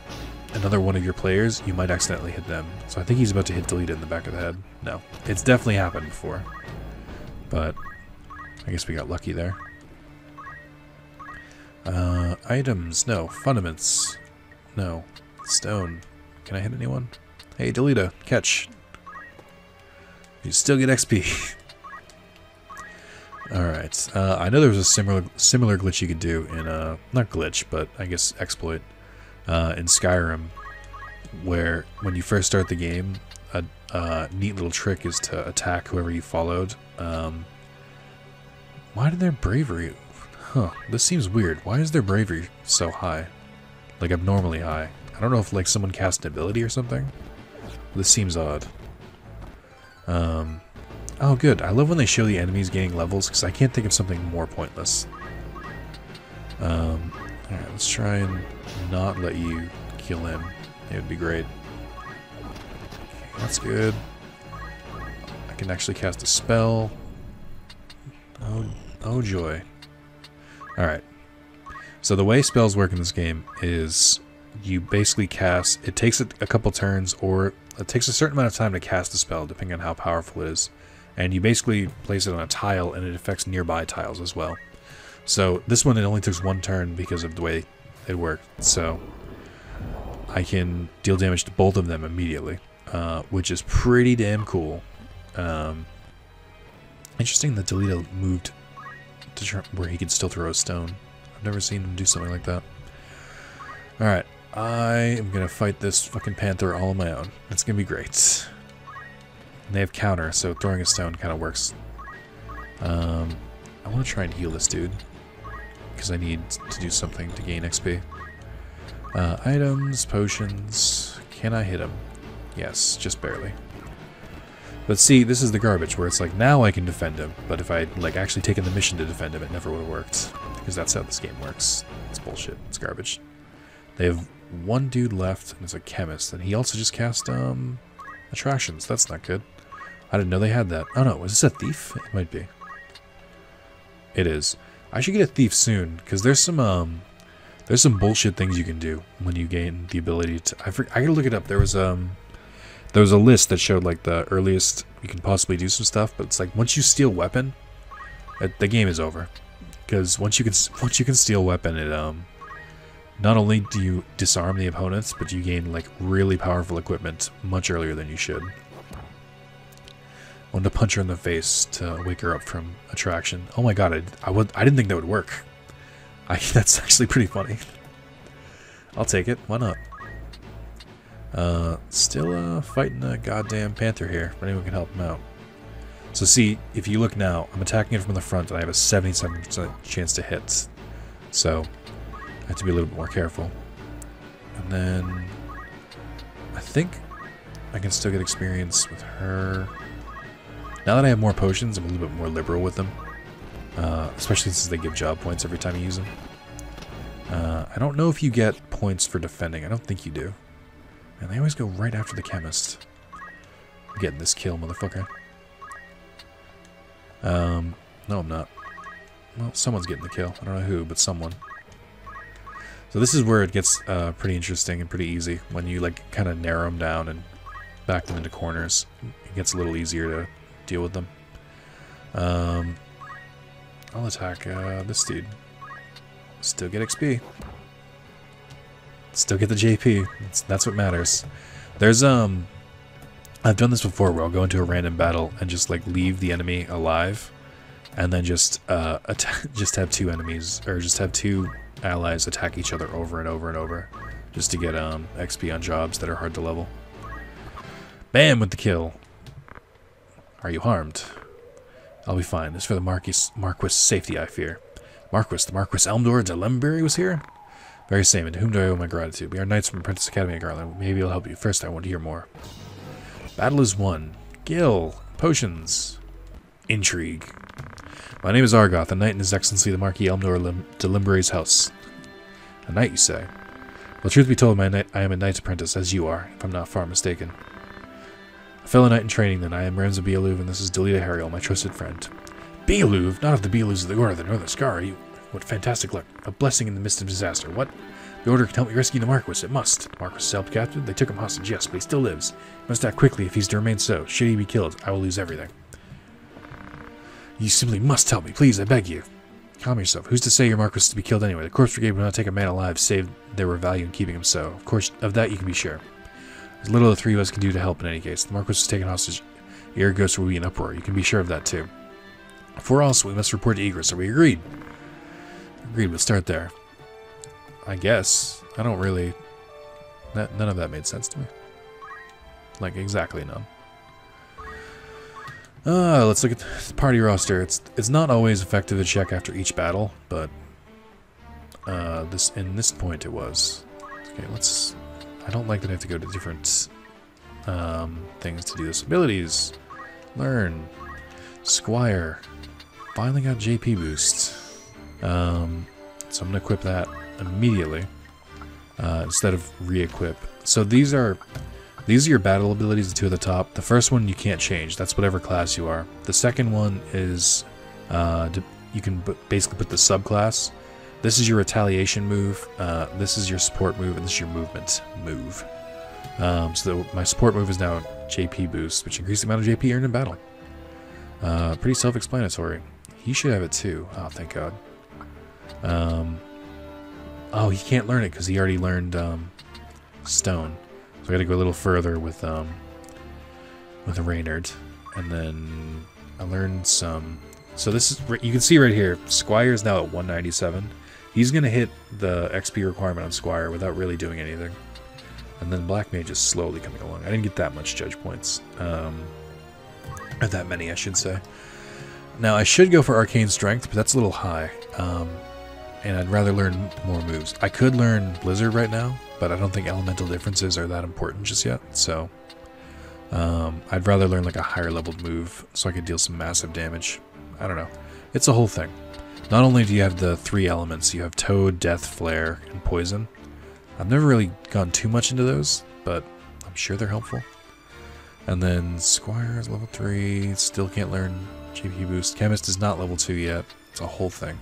another one of your players, you might accidentally hit them. So I think he's about to hit Delita in the back of the head. No, it's definitely happened before. But I guess we got lucky there. Items, no. Fundaments, no. Stone. Can I hit anyone? Hey, Delita, catch. You still get XP. Alright, I know there was a similar glitch you could do in, not glitch, but I guess exploit, in Skyrim, where when you first start the game, a neat little trick is to attack whoever you followed. Why did their bravery... Huh, this seems weird. Why is their bravery so high? Like, abnormally high. I don't know if, like, someone cast an ability or something. This seems odd. Oh, good. I love when they show the enemies gaining levels, because I can't think of something more pointless. Alright, let's try and not let you kill him. It would be great. Okay, that's good. I can actually cast a spell. Oh joy. Alright. So the way spells work in this game is you basically cast... It takes a couple turns, or it takes a certain amount of time to cast a spell, depending on how powerful it is. And you basically place it on a tile, and it affects nearby tiles as well. So this one, it only took one turn because of the way it worked. So I can deal damage to both of them immediately, which is pretty damn cool. Interesting that Delita moved to where he could still throw a stone. I've never seen him do something like that. Alright, I am going to fight this fucking panther all on my own. It's going to be great. And they have counter, so throwing a stone kind of works. I want to try and heal this dude. because I need to do something to gain XP. Items, potions. Can I hit him? Yes, just barely. But see, this is the garbage, where it's like, now I can defend him, but if I'd like actually taken the mission to defend him, it never would have worked. Because that's how this game works. It's bullshit. It's garbage. They have one dude left, and it's a chemist, and he also just cast, attractions. That's not good. I didn't know they had that. Oh no, is this a thief? It might be. It is. I should get a thief soon, because there's some bullshit things you can do when you gain the ability to... I gotta look it up. There was a list that showed like the earliest you can possibly do some stuff, but it's like once you steal weapon, the game is over. Because once you can steal weapon, it not only do you disarm the opponents, but you gain like really powerful equipment much earlier than you should. I wanted to punch her in the face to wake her up from attraction. Oh my god, I didn't think that would work. That's actually pretty funny. I'll take it. Why not? Still fighting a goddamn panther here. If anyone can help him out. So see, if you look now, I'm attacking it from the front, and I have a 77% chance to hit. So I have to be a little bit more careful. And then I think I can still get experience with her. Now that I have more potions, I'm a little bit more liberal with them. Especially since they give job points every time you use them. I don't know if you get points for defending. I don't think you do. And they always go right after the chemist. I'm getting this kill, motherfucker. No, I'm not. Well, someone's getting the kill. I don't know who, but someone. So this is where it gets pretty interesting and pretty easy. When you like kind of narrow them down and back them into corners, it gets a little easier to deal with them. I'll attack this dude. Still get XP. Still get the JP. That's what matters. There's I've done this before where I'll go into a random battle and just like leave the enemy alive, and then just just have two enemies, or just have two allies attack each other over and over and over, just to get XP on jobs that are hard to level. Bam, with the kill. Are you harmed? I'll be fine. This is for the Marquis' safety, I fear. The Marquis Elmdor de Lemberry was here? Very same, and to whom do I owe my gratitude? We are knights from Apprentice Academy at Garland. Maybe I'll help you. First, I want to hear more. Battle is won. Gil. Potions. Intrigue. My name is Argoth, a knight in His Excellency the Marquis Elmdor de Lemberry's house. A knight, you say? Well, truth be told, I am a knight's apprentice, as you are, if I'm not far mistaken. A fellow knight in training, then. I am Ramza Bealuv, and this is Delita Harriel, my trusted friend. Bealuv? Not of the Bealuvs of the Order of the Northern Scar, you... What fantastic luck. A blessing in the midst of disaster. What? The Order can help me rescue the Marquis. It must. The Marquis is held captive. They took him hostage, yes, but he still lives. He must act quickly if he's to remain so. Should he be killed, I will lose everything. You simply must help me, please, I beg you. Calm yourself. Who's to say your Marquis is to be killed anyway? The Corpse Brigade would not take a man alive, save there were value in keeping him so. Of course, of that you can be sure. There's little the three of us can do to help in any case. The Marquis was taken hostage. Irregos will be in uproar. You can be sure of that, too. For us, we must report to Egress. Are we agreed? Agreed, we'll start there. I guess. I don't really... None of that made sense to me. Like, exactly none. Let's look at the party roster. It's not always effective to check after each battle, but... in this point it was. Okay, let's... I don't like that I have to go to different... things to do this. Abilities. Learn. Squire. Finally got JP boost. So I'm gonna equip that immediately instead of re-equip. So these are your battle abilities, the two at the top. The first one you can't change. That's whatever class you are. The second one is you can basically put the subclass. This is your retaliation move. This is your support move, and this is your movement move. So my support move is now JP boost, which increases the amount of JP earned in battle. Pretty self-explanatory. He should have it too. Oh, thank God. Oh, he can't learn it because he already learned stone. So I got to go a little further with Reynard, and then I learned some. So this is, you can see right here, Squire is now at 197. He's gonna hit the XP requirement on Squire without really doing anything. And then Black Mage is slowly coming along. I didn't get that much judge points. Or that many, I should say. Now, I should go for Arcane Strength, but that's a little high. and I'd rather learn more moves. I could learn Blizzard right now, but I don't think elemental differences are that important just yet, so I'd rather learn like a higher leveled move so I could deal some massive damage. I don't know. It's a whole thing. Not only do you have the 3 elements, you have Toad, Death, Flare, and Poison. I've never really gone too much into those, but I'm sure they're helpful. And then Squire is level 3, still can't learn GP boost. Chemist is not level 2 yet. It's a whole thing.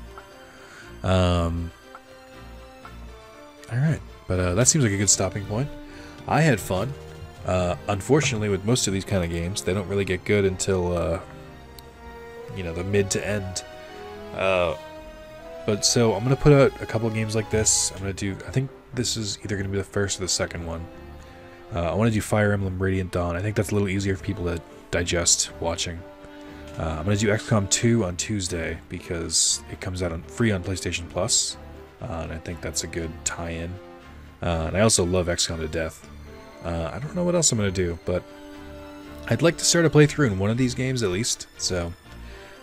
Alright, but that seems like a good stopping point. I had fun. Unfortunately, with most of these kind of games, they don't really get good until, you know, the mid to end. But so I'm going to put out a couple of games like this. I'm going to do, I think this is either going to be the first or the second one. I want to do Fire Emblem Radiant Dawn. I think that's a little easier for people to digest watching. I'm going to do XCOM 2 on Tuesday because it comes out free on PlayStation Plus, and I think that's a good tie-in. And I also love XCOM to death. I don't know what else I'm going to do, but I'd like to start a playthrough in one of these games at least. So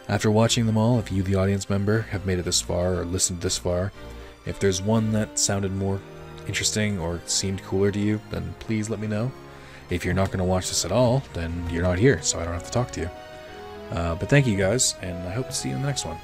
after watching them all, if you, the audience member, have made it this far or listened this far, if there's one that sounded more interesting or seemed cooler to you, then please let me know. If you're not going to watch this at all, then you're not here, so I don't have to talk to you. But thank you guys, and I hope to see you in the next one.